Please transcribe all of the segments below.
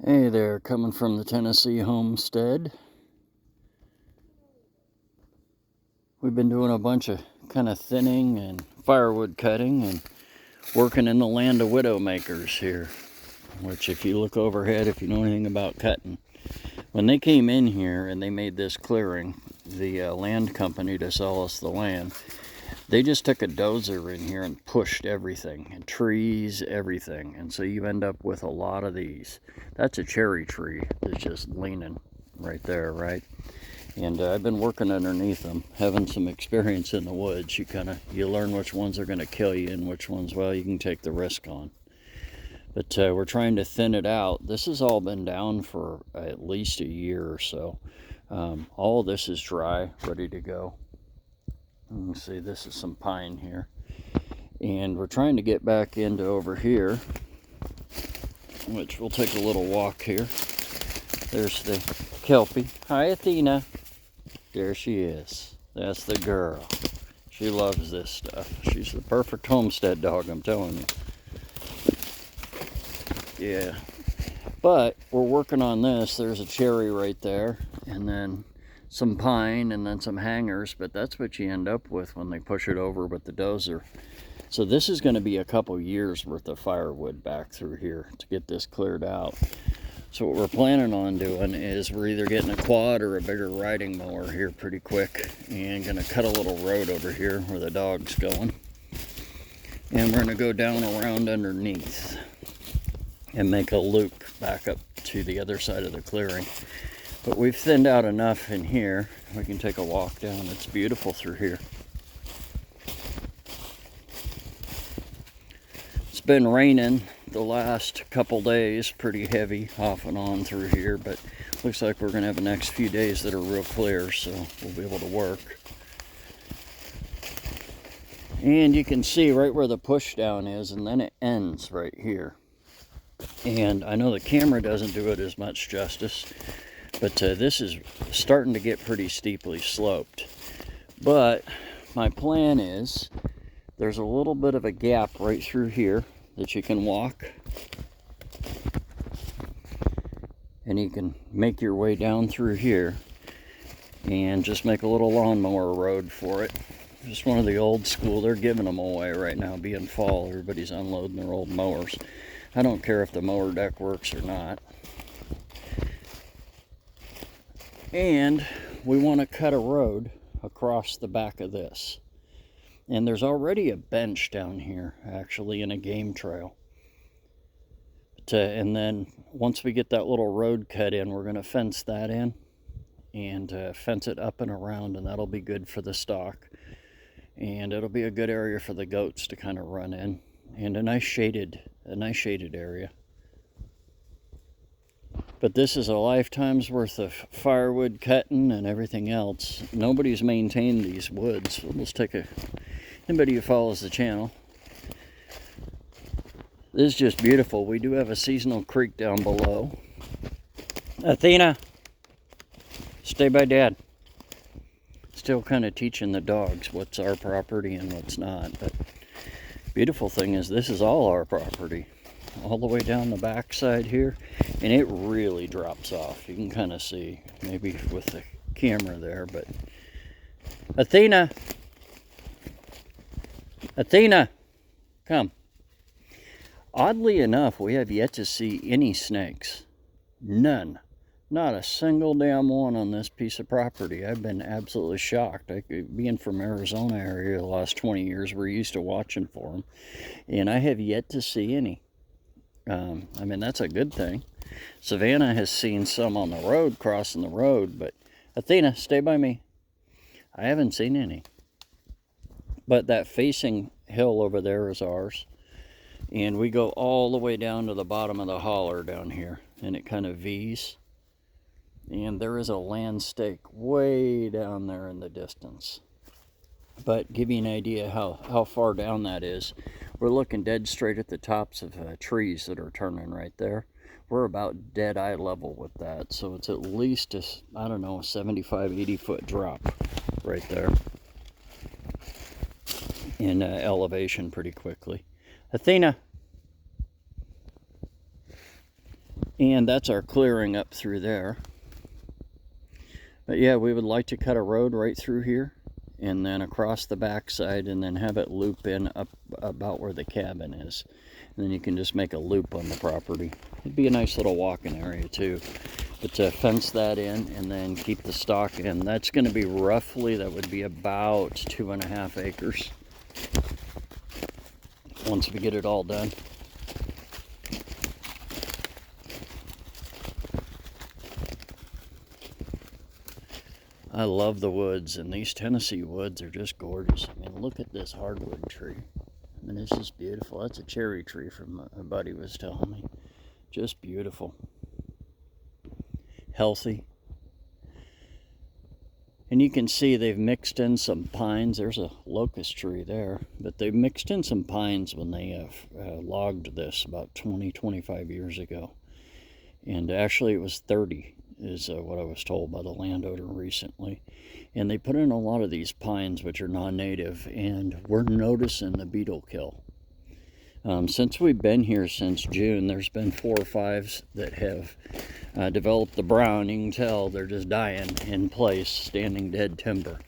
Hey there, coming from the Tennessee Homestead. We've been doing a bunch of kind of thinning and firewood cutting and working in the land of Widowmakers here. Which, if you look overhead, if you know anything about cutting, when they came in here and they made this clearing, the land company to sell us the land, they just took a dozer in here and pushed everything, and trees, everything. And so you end up with a lot of these. That's a cherry tree that's just leaning right there, right? And I've been working underneath them, having some experience in the woods. You learn which ones are going to kill you and which ones, well, you can take the risk on. But we're trying to thin it out. This has all been down for at least a year or so. All of this is dry, ready to go. You can see this is some pine here. And we're trying to get back into over here, which we'll take a little walk here. There's the Kelpie. Hi, Athena. There she is. That's the girl. She loves this stuff. She's the perfect homestead dog, I'm telling you. Yeah. But we're working on this. There's a cherry right there, and then some pine, and then some hangers, but that's what you end up with when they push it over with the dozer. So this is going to be a couple years worth of firewood back through here to get this cleared out. So what we're planning on doing is we're either getting a quad or a bigger riding mower here pretty quick, and going to cut a little road over here where the dog's going, and we're going to go down around underneath and make a loop back up to the other side of the clearing. But we've thinned out enough in here. We can take a walk down. It's beautiful through here. It's been raining the last couple days, pretty heavy off and on through here, but looks like we're going to have the next few days that are real clear, so we'll be able to work. And you can see right where the push down is, and then it ends right here. And I know the camera doesn't do it as much justice, but this is starting to get pretty steeply sloped. But my plan is there's a little bit of a gap right through here that you can walk, and you can make your way down through here and just make a little lawnmower road for it. Just one of the old school. They're giving them away right now, being fall. Everybody's unloading their old mowers. I don't care if the mower deck works or not. And we want to cut a road across the back of this. And there's already a bench down here, actually, in a game trail. And then once we get that little road cut in, we're going to fence that in and fence it up and around, and that'll be good for the stock. And it'll be a good area for the goats to kind of run in, and a nice shaded area. But this is a lifetime's worth of firewood cutting and everything else. Nobody's maintained these woods. We'll just take anybody who follows the channel. This is just beautiful. We do have a seasonal creek down below. Athena, stay by Dad. Still kind of teaching the dogs what's our property and what's not. But beautiful thing is this is all our property, all the way down the back side here, and it really drops off. You can kind of see maybe with the camera there, but Athena, come. Oddly enough, we have yet to see any snakes. None. Not a single damn one on this piece of property. I've been absolutely shocked. Being from Arizona area the last 20 years, we're used to watching for them, and I have yet to see any. I mean, that's a good thing. Savannah has seen some on the road, crossing the road, but Athena, stay by me. I haven't seen any. But that facing hill over there is ours. And we go all the way down to the bottom of the holler down here, and it kind of V's. And there is a land stake way down there in the distance. But give you an idea how far down that is. We're looking dead straight at the tops of trees that are turning right there. We're about dead eye level with that. So it's at least a 75, 80 foot drop right there in elevation pretty quickly. Athena, And that's our clearing up through there. But yeah, we would like to cut a road right through here and then across the backside and then have it loop in up about where the cabin is. And then you can just make a loop on the property. It'd be a nice little walking area too. But to fence that in and then keep the stock in, that's going to be roughly, that would be about 2.5 acres once we get it all done. I love the woods, and these Tennessee woods are just gorgeous. I mean, look at this hardwood tree. I mean, it's just beautiful. That's a cherry tree from a buddy was telling me. Just beautiful. Healthy. And you can see they've mixed in some pines. There's a locust tree there, but they've mixed in some pines when they logged this about 25 years ago. And actually it was 30 is what I was told by the landowner recently. And they put in a lot of these pines, which are non-native, and we're noticing the beetle kill. Since we've been here since June, there's been 4 or 5 that have developed the brown. You can tell they're just dying in place, standing dead timber.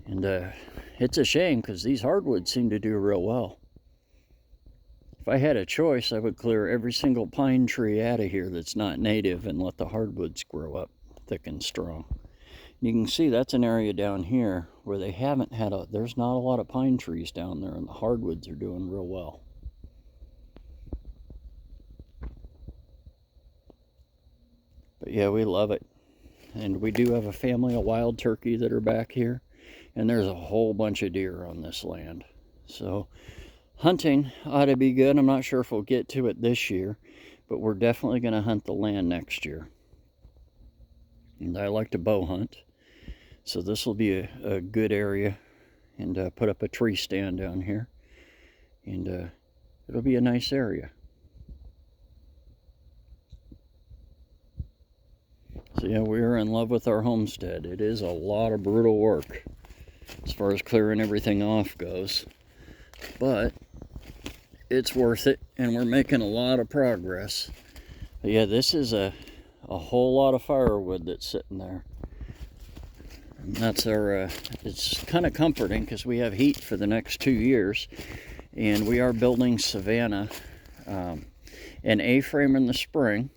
And it's a shame because these hardwoods seem to do real well. If I had a choice, I would clear every single pine tree out of here that's not native and let the hardwoods grow up thick and strong. You can see that's an area down here where they haven't had there's not a lot of pine trees down there, and the hardwoods are doing real well. But yeah, we love it. And we do have a family of wild turkey that are back here, and there's a whole bunch of deer on this land. So hunting ought to be good. I'm not sure if we'll get to it this year, but we're definitely going to hunt the land next year. And I like to bow hunt, so this will be a good area. And put up a tree stand down here, and it'll be a nice area. So yeah, we're in love with our homestead. It is a lot of brutal work as far as clearing everything off goes, but it's worth it, and we're making a lot of progress. But yeah, this is a whole lot of firewood that's sitting there. And that's our, it's kind of comforting because we have heat for the next 2 years, and we are building Savannah, an A-frame in the spring,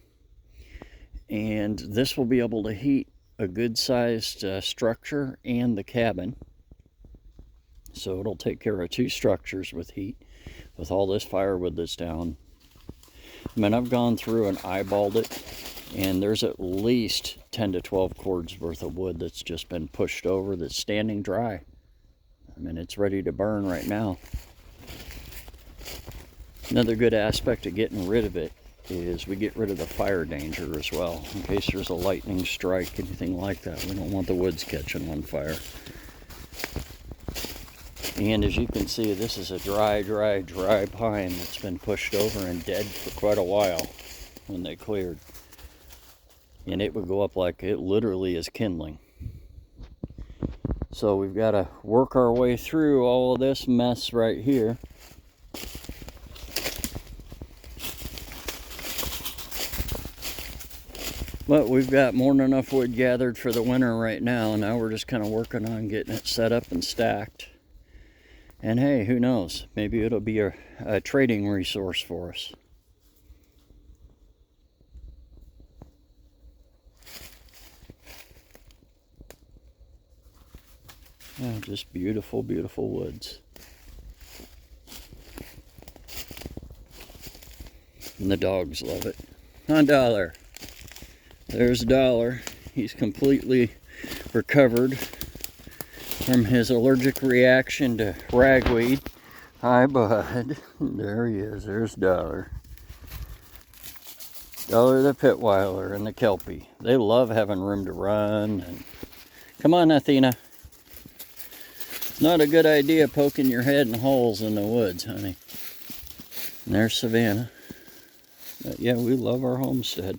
and this will be able to heat a good-sized structure and the cabin. So it'll take care of 2 structures with heat, with all this firewood that's down. I mean, I've gone through and eyeballed it, and there's at least 10 to 12 cords worth of wood that's just been pushed over, that's standing dry. I mean, it's ready to burn right now. Another good aspect of getting rid of it is we get rid of the fire danger as well. In case there's a lightning strike, anything like that, we don't want the woods catching on fire. And as you can see, this is a dry pine that's been pushed over and dead for quite a while when they cleared. And it would go up like it literally is kindling. So we've got to work our way through all of this mess right here. But we've got more than enough wood gathered for the winter right now, and now we're just kind of working on getting it set up and stacked. And hey, who knows? Maybe it'll be a trading resource for us. Yeah, just beautiful, beautiful woods. And the dogs love it. Huh, Dollar? There's Dollar. He's completely recovered from his allergic reaction to ragweed. Hi, bud. There he is. There's Dollar. Dollar the Pitweiler and the Kelpie. They love having room to run. And come on, Athena. It's not a good idea poking your head in holes in the woods, honey. And there's Savannah. But yeah, we love our homestead.